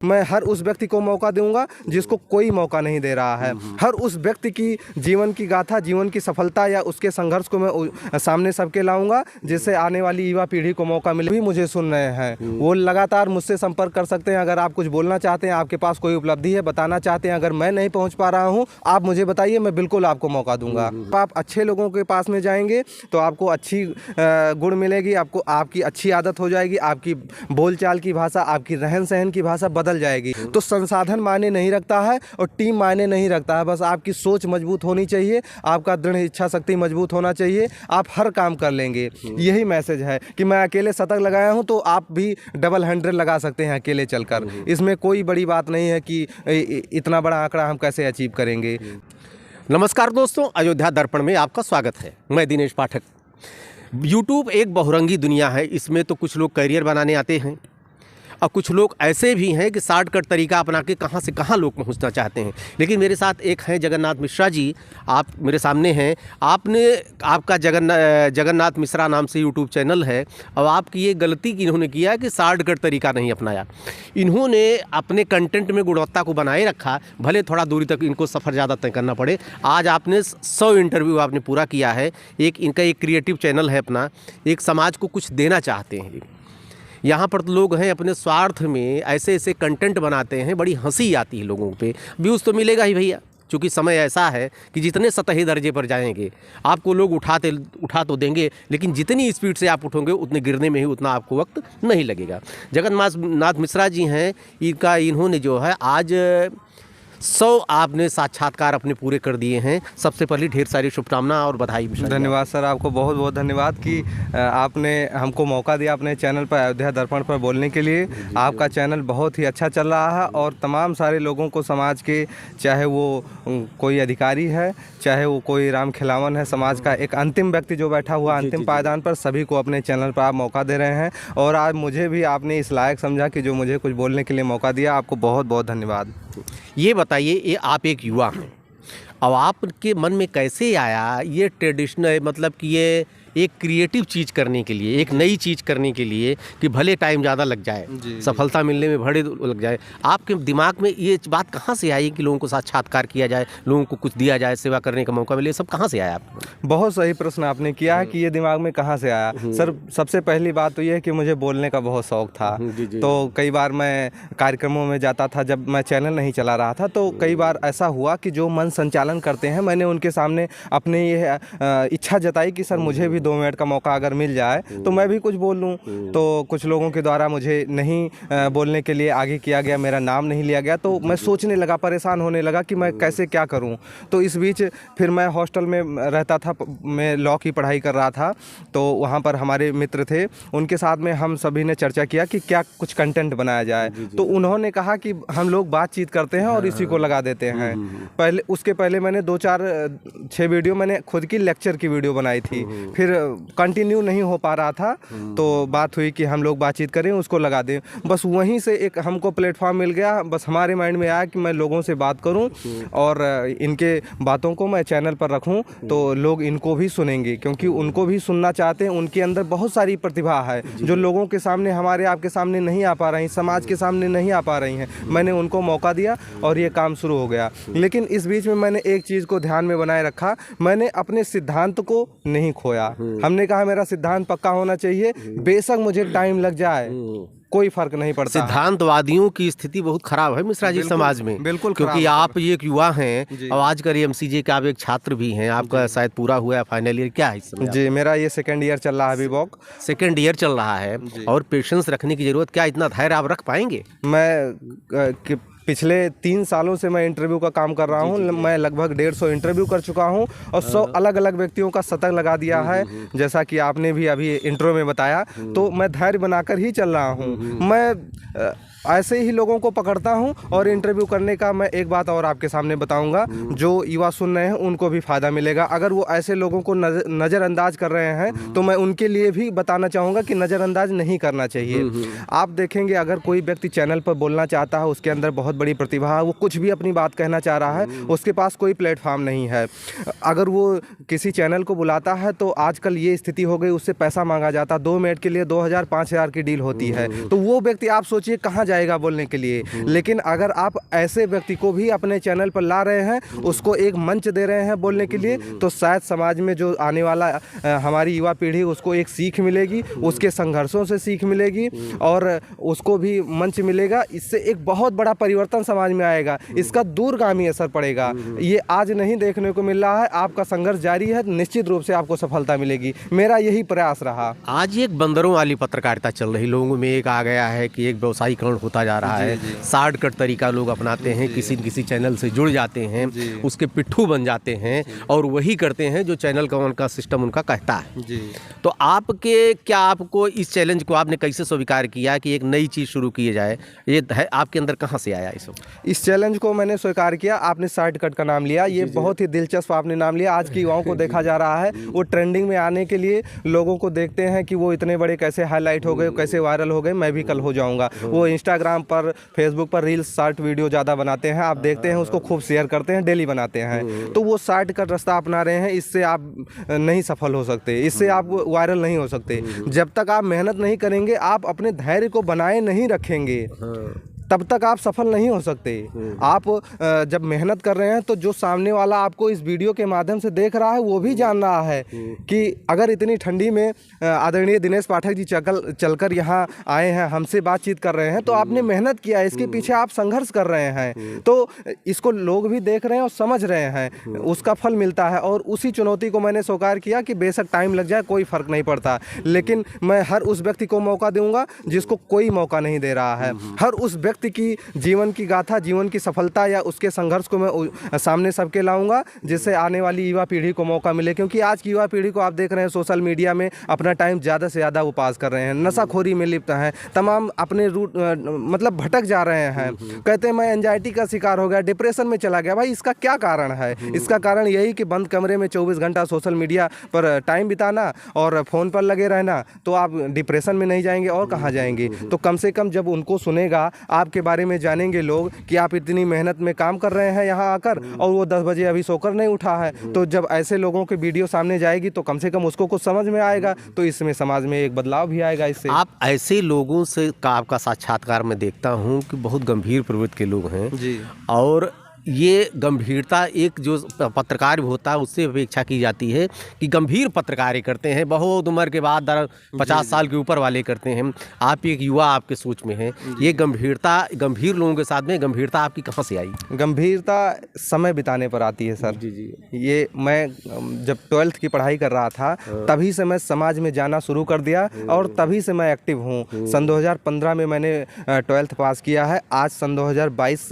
मैं हर उस व्यक्ति को मौका दूंगा जिसको कोई मौका नहीं दे रहा है। हर उस व्यक्ति की जीवन की गाथा, जीवन की सफलता या उसके संघर्ष को मैं सामने सबके लाऊंगा, जिससे आने वाली युवा पीढ़ी को मौका मिले। भी मुझे सुन रहे हैं वो लगातार मुझसे संपर्क कर सकते हैं। अगर आप कुछ बोलना चाहते हैं, आपके पास कोई उपलब्धि है, बताना चाहते हैं, अगर मैं नहीं पहुँच पा रहा हूँ, आप मुझे बताइए, मैं बिल्कुल आपको मौका दूंगा। आप अच्छे लोगों के पास में जाएंगे तो आपको अच्छी गुण मिलेगी, आपको आपकी अच्छी आदत हो जाएगी, आपकी बोलचाल की भाषा, आपकी रहन सहन की भाषा बदल जाएगी। तो संसाधन मायने नहीं रखता है और टीम मायने नहीं रखता है। बस आपकी सोच मजबूत होनी चाहिए, आपका दृढ़ इच्छा शक्ति मजबूत होना चाहिए, आप हर काम कर लेंगे। यही मैसेज है कि मैं अकेले शतक लगाया हूं तो आप भी डबल 100 लगा सकते हैं अकेले चलकर। इसमें कोई बड़ी बात नहीं है कि इतना बड़ा आंकड़ा हम कैसे अचीव करेंगे। नमस्कार दोस्तों, अयोध्या दर्पण में आपका स्वागत है। मैं दिनेश पाठक। यूट्यूब एक बहुरंगी दुनिया है। इसमें तो कुछ लोग करियर बनाने आते हैं और कुछ लोग ऐसे भी हैं कि शॉर्टकट तरीका अपना के कहां से कहां लोग पहुंचना चाहते हैं। लेकिन मेरे साथ एक हैं जगन्नाथ मिश्रा जी, आप मेरे सामने हैं। आपका जगन्नाथ मिश्रा नाम से यूट्यूब चैनल है और आपकी ये गलती कि इन्होंने किया कि शॉर्टकट तरीका नहीं अपनाया। इन्होंने अपने कंटेंट में गुणवत्ता को बनाए रखा, भले थोड़ा दूरी तक इनको सफ़र ज़्यादा तय करना पड़े। आज आपने 100 इंटरव्यू आपने पूरा किया है। इनका एक क्रिएटिव चैनल है अपना, एक समाज को कुछ देना चाहते हैं। यहाँ पर तो लोग हैं अपने स्वार्थ में ऐसे ऐसे कंटेंट बनाते हैं, बड़ी हंसी आती है लोगों पे। व्यूज़ तो मिलेगा ही भैया, क्योंकि समय ऐसा है कि जितने सतही दर्जे पर जाएंगे आपको लोग उठा तो देंगे, लेकिन जितनी स्पीड से आप उठोगे उतने गिरने में ही उतना आपको वक्त नहीं लगेगा। जगन्नाथ मिश्रा जी हैं, इन्होंने जो है आज 100 आपने साक्षात्कार अपने पूरे कर दिए हैं। सबसे पहले ढेर सारी शुभकामनाएं और बधाई। धन्यवाद सर, आपको बहुत बहुत धन्यवाद कि आपने हमको मौका दिया अपने चैनल पर, अयोध्या दर्पण पर बोलने के लिए। आपका चैनल बहुत ही अच्छा चल रहा है और तमाम सारे लोगों को, समाज के, चाहे वो कोई अधिकारी है, चाहे वो कोई राम खिलावन है, समाज का एक अंतिम व्यक्ति जो बैठा हुआ अंतिम पायदान पर, सभी को अपने चैनल पर आप मौका दे रहे हैं। और आज मुझे भी आपने इस लायक समझा कि जो मुझे कुछ बोलने के लिए मौका दिया। आपको बहुत बहुत धन्यवाद। ये बताइए, ये आप एक युवा हैं, अब आपके मन में कैसे आया ये ट्रेडिशनल, मतलब कि ये एक क्रिएटिव चीज़ करने के लिए, एक नई चीज़ करने के लिए कि भले टाइम ज़्यादा लग जाए, सफलता मिलने में बड़े लग जाए, आपके दिमाग में ये बात कहाँ से आई कि लोगों को साक्षात्कार किया जाए, लोगों को कुछ दिया जाए, सेवा करने का मौका मिले? सब कहाँ से आया आपको? बहुत सही प्रश्न आपने किया है कि ये दिमाग में कहाँ से आया। सर, सबसे पहली बात तो ये है कि मुझे बोलने का बहुत शौक था। तो कई बार मैं कार्यक्रमों में जाता था, जब मैं चैनल नहीं चला रहा था, तो कई बार ऐसा हुआ कि जो मन संचालन करते हैं, मैंने उनके सामने अपने ये इच्छा जताई कि सर मुझे भी 2 मिनट का मौका अगर मिल जाए तो मैं भी कुछ बोल लूँ। तो कुछ लोगों के द्वारा मुझे नहीं बोलने के लिए आगे किया गया, मेरा नाम नहीं लिया गया। तो मैं सोचने लगा, परेशान होने लगा कि मैं कैसे क्या करूँ। तो इस बीच फिर मैं हॉस्टल में रहता था, मैं लॉ की पढ़ाई कर रहा था। तो वहाँ पर हमारे मित्र थे, उनके साथ में हम सभी ने चर्चा किया कि क्या कुछ कंटेंट बनाया जाए। तो उन्होंने कहा कि हम लोग बातचीत करते हैं और इसी को लगा देते हैं। उसके पहले मैंने 2-4-6 वीडियो मैंने खुद की लेक्चर की वीडियो बनाई थी, फिर कंटिन्यू नहीं हो पा रहा था। तो बात हुई कि हम लोग बातचीत करें, उसको लगा दें। बस वहीं से एक हमको प्लेटफॉर्म मिल गया। बस हमारे माइंड में आया कि मैं लोगों से बात करूं और इनके बातों को मैं चैनल पर रखूं, तो लोग इनको भी सुनेंगे, क्योंकि उनको भी सुनना चाहते हैं। उनके अंदर बहुत सारी प्रतिभा है जो लोगों के सामने, हमारे आपके सामने नहीं आ पा रही, समाज के सामने नहीं आ पा रही हैं। मैंने उनको मौका दिया और ये काम शुरू हो गया। लेकिन इस बीच में मैंने एक चीज़ को ध्यान में बनाए रखा, मैंने अपने सिद्धांत को नहीं खोया। हमने कहा मेरा सिद्धांत पक्का होना चाहिए, बेशक मुझे टाइम लग जाए, कोई फर्क नहीं पड़ता। सिद्धांतवादियों की स्थिति बहुत खराब है मिश्रा जी समाज में, बिल्कुल, क्योंकि आप ये एक युवा हैं और आज कर एमसीजे के आप एक छात्र भी हैं। आपका शायद पूरा हुआ है फाइनल ईयर, क्या है इस समय? जी, मेरा ये 2nd ईयर चल रहा है, अभी सेकेंड ईयर चल रहा है। और पेशेंस रखने की जरूरत, क्या इतना धैर्य आप रख पाएंगे? मैं पिछले 3 सालों से मैं इंटरव्यू का काम कर रहा हूं। मैं लगभग 150 इंटरव्यू कर चुका हूं और 100 अलग अलग व्यक्तियों का शतक लगा दिया है, जैसा कि आपने भी अभी इंट्रो में बताया। तो मैं धैर्य बनाकर ही चल रहा हूं। मैं ऐसे ही लोगों को पकड़ता हूं और इंटरव्यू करने का मैं एक बात और आपके सामने बताऊंगा, जो युवा सुन रहे हैं उनको भी फ़ायदा मिलेगा। अगर वो ऐसे लोगों को नज़रअंदाज कर रहे हैं तो मैं उनके लिए भी बताना चाहूँगा कि नज़रअंदाज नहीं करना चाहिए। आप देखेंगे, अगर कोई व्यक्ति चैनल पर बोलना चाहता है, उसके अंदर बहुत बड़ी प्रतिभा है, वो कुछ भी अपनी बात कहना चाह रहा है, उसके पास कोई प्लेटफॉर्म नहीं है। अगर वो किसी चैनल को बुलाता है तो आजकल ये स्थिति हो गई, उससे पैसा मांगा जाता, 2 मिनट के लिए 2000-5000 की डील होती है। तो वो व्यक्ति आप सोचिए कहाँ जाएगा बोलने के लिए। लेकिन अगर आप ऐसे व्यक्ति को भी अपने चैनल पर ला रहे हैं, उसको एक मंच दे रहे हैं बोलने के लिए, तो शायद समाज में जो आने वाला हमारी युवा पीढ़ी, उसको एक सीख मिलेगी, उसके संघर्षों से सीख मिलेगी और उसको भी मंच मिलेगा। इससे एक बहुत बड़ा परिवर्तन समाज में आएगा, इसका दूरगामी असर पड़ेगा। ये आज नहीं देखने को मिल रहा है, आपका संघर्ष जारी है, निश्चित रूप से आपको सफलता मिलेगी। मेरा यही प्रयास रहा। आज एक बंदरों वाली पत्रकारिता चल रही, लोगों में एक आ गया है कि एक व्यवसायीकरण होता जा रहा है, शॉर्टकट तरीका लोग अपनाते हैं, किसी न किसी चैनल से जुड़ जाते हैं, उसके पिट्ठू बन जाते हैं और वही करते हैं जो चैनल का उनका सिस्टम उनका कहता है। तो आपको इस चैलेंज को आपने कैसे स्वीकार किया कि एक नई चीज़ शुरू की जाए? ये है आपके अंदर कहाँ से आया इस चैलेंज को मैंने स्वीकार किया। आपने शॉर्टकट का नाम लिया, ये बहुत ही दिलचस्प आपने नाम लिया। आज की युवाओं को देखा जा रहा है, वो ट्रेंडिंग में आने के लिए लोगों को देखते हैं कि वो इतने बड़े कैसे हाईलाइट हो गए, कैसे वायरल हो गए, मैं भी कल हो जाऊंगा। वो इंस्टाग्राम पर, फेसबुक पर रील्स, शॉर्ट वीडियो ज़्यादा बनाते हैं, आप देखते हैं, उसको खूब शेयर करते हैं, डेली बनाते हैं। तो वो शॉर्टकट रास्ता अपना रहे हैं, इससे आप नहीं सफल हो सकते, इससे आप वायरल नहीं हो सकते। जब तक आप मेहनत नहीं करेंगे, आप अपने धैर्य को बनाए नहीं रखेंगे, तब तक आप सफल नहीं हो सकते। आप जब मेहनत कर रहे हैं तो जो सामने वाला आपको इस वीडियो के माध्यम से देख रहा है, वो भी जान रहा है कि अगर इतनी ठंडी में आदरणीय दिनेश पाठक जी चलकर यहाँ आए हैं, हमसे बातचीत कर रहे हैं, तो आपने मेहनत किया है, इसके पीछे आप संघर्ष कर रहे हैं। तो इसको लोग भी देख रहे हैं और समझ रहे हैं, उसका फल मिलता है। और उसी चुनौती को मैंने स्वीकार किया कि बेशक टाइम लग जाए, कोई फ़र्क नहीं पड़ता, लेकिन मैं हर उस व्यक्ति को मौका दूंगा जिसको कोई मौका नहीं दे रहा है। हर उस व्यक्ति की जीवन की गाथा, जीवन की सफलता या उसके संघर्ष को मैं सामने सबके लाऊंगा, जिससे आने वाली युवा पीढ़ी को मौका मिले। क्योंकि आज की युवा पीढ़ी को आप देख रहे हैं, सोशल मीडिया में अपना टाइम ज़्यादा से ज़्यादा वो पास कर रहे हैं, नशाखोरी में लिप्त हैं, तमाम अपने रूट मतलब भटक जा रहे हैं। कहते हैं मैं एंजाइटी का शिकार हो गया, डिप्रेशन में चला गया। भाई इसका क्या कारण है? इसका कारण यही कि बंद कमरे में 24 घंटा सोशल मीडिया पर टाइम बिताना और फ़ोन पर लगे रहना। तो आप डिप्रेशन में नहीं जाएंगे और कहाँ जाएंगे? तो कम से कम जब उनको सुनेगा, आपके बारे में जानेंगे लोग कि आप इतनी मेहनत में काम कर रहे हैं यहाँ आकर, और वो 10 बजे अभी सोकर नहीं उठा है, तो जब ऐसे लोगों की वीडियो सामने जाएगी तो कम से कम उसको कुछ समझ में आएगा, तो इसमें समाज में एक बदलाव भी आएगा। इससे आप ऐसे लोगों से का आपका साक्षात्कार में देखता हूँ कि बहुत गंभीर प्रवृत्ति के लोग हैं जी, और ये गंभीरता एक जो पत्रकार भी होता है उससे अपेक्षा की जाती है कि गंभीर पत्रकारें करते हैं, बहुत उम्र के बाद 50 साल के ऊपर वाले करते हैं। आप एक युवा, आपके सोच में है, ये गंभीरता गंभीर लोगों के साथ में गंभीरता आपकी कहाँ से आई? गंभीरता समय बिताने पर आती है सर। जी। ये मैं जब 12th की पढ़ाई कर रहा था, तभी से मैं समाज में जाना शुरू कर दिया और तभी से मैं एक्टिव हूँ। सन 2015 में मैंने 12th पास किया है, आज सन 2022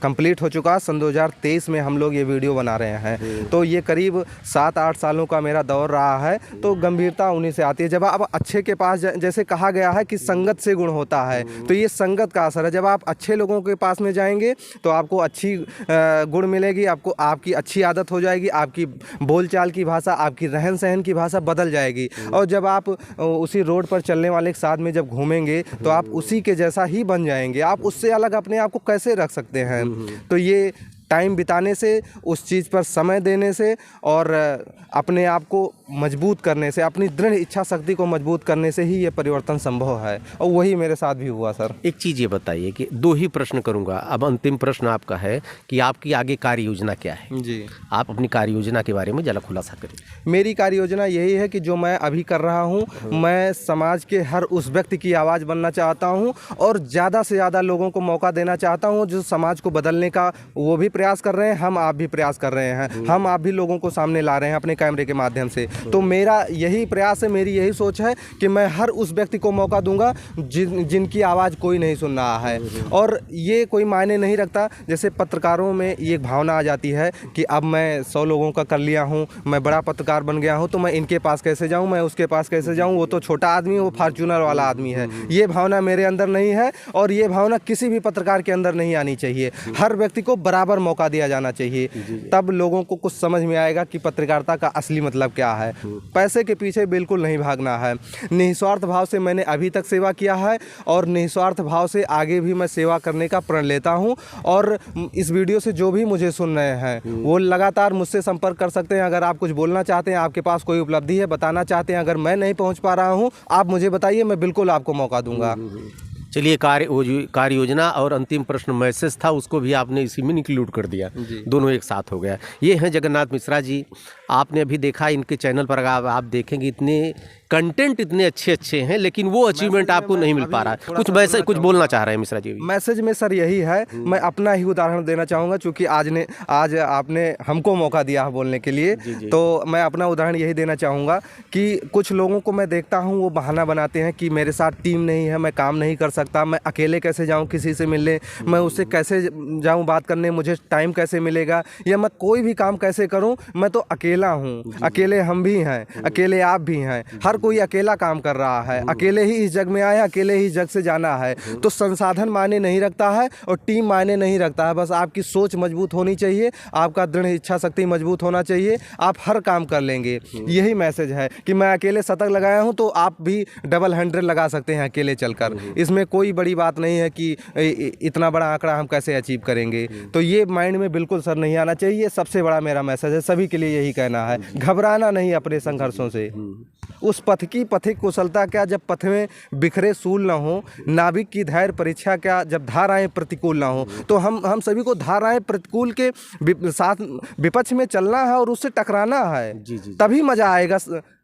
कंप्लीट हो चुका। 2023 में हम लोग ये वीडियो बना रहे हैं, तो ये करीब 7-8 सालों का मेरा दौर रहा है। तो गंभीरता उन्हीं से आती है। जब आप अच्छे के पास, जैसे कहा गया है कि संगत से गुण होता है, तो ये संगत का असर है। जब आप अच्छे लोगों के पास में जाएंगे तो आपको अच्छी गुण मिलेगी, आपको आपकी अच्छी आदत हो जाएगी, आपकी बोलचाल की भाषा, आपकी रहन सहन की भाषा बदल जाएगी। और जब आप उसी रोड पर चलने वाले के साथ में जब घूमेंगे तो आप उसी के जैसा ही बन जाएंगे। आप उससे अलग अपने आप को कैसे रख सकते हैं? तो ये टाइम बिताने से, उस चीज़ पर समय देने से और अपने आप को मजबूत करने से, अपनी दृढ़ इच्छा शक्ति को मजबूत करने से ही ये परिवर्तन संभव है, और वही मेरे साथ भी हुआ सर। एक चीज़ ये बताइए कि 2 ही प्रश्न करूंगा, अब अंतिम प्रश्न आपका है कि आपकी आगे कार्य योजना क्या है? जी, आप अपनी कार्य योजना के बारे में जरा खुलासा करें। मेरी कार्य योजना यही है कि जो मैं अभी कर रहा हूँ, मैं समाज के हर उस व्यक्ति की आवाज़ बनना चाहता हूँ और ज़्यादा से ज़्यादा लोगों को मौका देना चाहता हूँ जो समाज को बदलने का वो भी प्रयास कर रहे हैं, हम आप भी प्रयास कर रहे हैं, हम आप भी लोगों को सामने ला रहे हैं अपने कैमरे के माध्यम से। तो मेरा यही प्रयास है, मेरी यही सोच है कि मैं हर उस व्यक्ति को मौका दूंगा जिनकी आवाज़ कोई नहीं सुन रहा है। और ये कोई मायने नहीं रखता, जैसे पत्रकारों में ये भावना आ जाती है कि अब मैं 100 लोगों का कर लिया हूँ, मैं बड़ा पत्रकार बन गया हूँ, तो मैं इनके पास कैसे जाऊँ, मैं उसके पास कैसे जाऊँ, वो तो छोटा आदमी है, वो फॉर्च्यूनर वाला आदमी है। ये भावना मेरे अंदर नहीं है और ये भावना किसी भी पत्रकार के अंदर नहीं आनी चाहिए। हर व्यक्ति को बराबर मौका दिया जाना चाहिए, तब लोगों को कुछ समझ में आएगा कि पत्रकारिता का असली मतलब क्या है। पैसे के पीछे बिल्कुल नहीं भागना है। निस्वार्थ भाव से मैंने अभी तक सेवा किया है और निस्वार्थ भाव से आगे भी मैं सेवा करने का प्रण लेता हूं। और इस वीडियो से जो भी मुझे सुन रहे हैं वो लगातार मुझसे संपर्क कर सकते हैं। अगर आप कुछ बोलना चाहते हैं, आपके पास कोई उपलब्धि है, बताना चाहते हैं, अगर मैं नहीं पहुंच पा रहा हूं, आप मुझे बताइए, मैं बिल्कुल आपको मौका दूंगा। चलिए, कार्य योजना और अंतिम प्रश्न मैसेज था, उसको भी आपने इसी में इंक्लूड कर दिया, दोनों एक साथ हो गया। ये हैं जगन्नाथ मिश्रा जी। आपने अभी देखा इनके चैनल पर, अगर आप देखेंगे इतने कंटेंट इतने अच्छे अच्छे हैं, लेकिन वो अचीवमेंट आपको नहीं मिल पा रहा है। कुछ मैसेज कुछ बोलना चाह रहे हैं मिश्रा जी? मैसेज में सर यही है, मैं अपना ही उदाहरण देना चाहूँगा, क्योंकि आज आपने हमको मौका दिया है बोलने के लिए। तो मैं अपना उदाहरण यही देना चाहूँगा कि कुछ लोगों को मैं देखता हूँ, वो बहाना बनाते हैं कि मेरे साथ टीम नहीं है, मैं काम नहीं कर सकता, मैं अकेले कैसे जाऊँ किसी से मिलने, मैं उससे कैसे जाऊँ बात करने, मुझे टाइम कैसे मिलेगा, या मैं कोई भी काम कैसे करूँ, मैं तो अकेला हूँ, अकेले हम भी हैं, अकेले आप भी हैं, हर कोई अकेला काम कर रहा है, अकेले ही इस जग में आया, अकेले ही इस जग से जाना है। तो संसाधन मायने नहीं रखता है और टीम मायने नहीं रखता है। बस आपकी सोच मजबूत होनी चाहिए, आपका दृढ़ इच्छा शक्ति मजबूत होना चाहिए, आप हर काम कर लेंगे। यही मैसेज है कि मैं अकेले शतक लगाया हूँ तो आप भी डबल 100 लगा सकते हैं अकेले चलकर। इसमें कोई बड़ी बात नहीं है कि इतना बड़ा आंकड़ा हम कैसे अचीव करेंगे। तो ये माइंड में बिल्कुल सर नहीं आना चाहिए। सबसे बड़ा मेरा मैसेज है, सभी के लिए यही कहना है, घबराना नहीं अपने संघर्षों से। उस पथ की पथिक कुशलता क्या जब पथ में बिखरे सूल न हो, नाविक की धैर्य परीक्षा क्या जब धाराएं प्रतिकूल ना हो। तो हम सभी को धाराएं प्रतिकूल के साथ विपक्ष में चलना है और उससे टकराना है, तभी मजा आएगा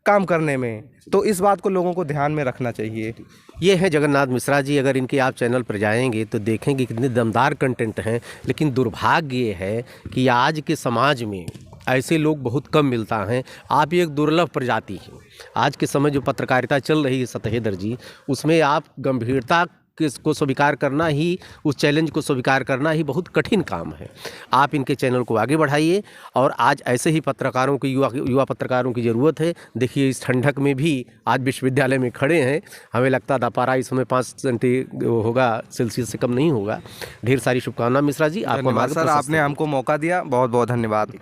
काम करने में। तो इस बात को लोगों को ध्यान में रखना चाहिए। ये है जगन्नाथ मिश्रा जी। अगर इनके आप चैनल पर जाएंगे तो देखेंगे कितने दमदार कंटेंट हैं, लेकिन दुर्भाग्य ये है कि आज के समाज में ऐसे लोग बहुत कम मिलता हैं। आप एक दुर्लभ प्रजाति हैं। आज के समय जो पत्रकारिता चल रही है सतहेदर जी, उसमें आप गंभीरता को स्वीकार करना ही, उस चैलेंज को स्वीकार करना ही बहुत कठिन काम है। आप इनके चैनल को आगे बढ़ाइए और आज ऐसे ही पत्रकारों की, युवा पत्रकारों की ज़रूरत है। देखिए, इस ठंडक में भी आज विश्वविद्यालय में खड़े हैं, हमें लगता था पारा इस समय 5 होगा, सेल्सियस से कम नहीं होगा। ढेर सारी शुभकामनाएं मिश्रा जी, आपको। सर, आपने हमको मौका दिया, बहुत बहुत धन्यवाद।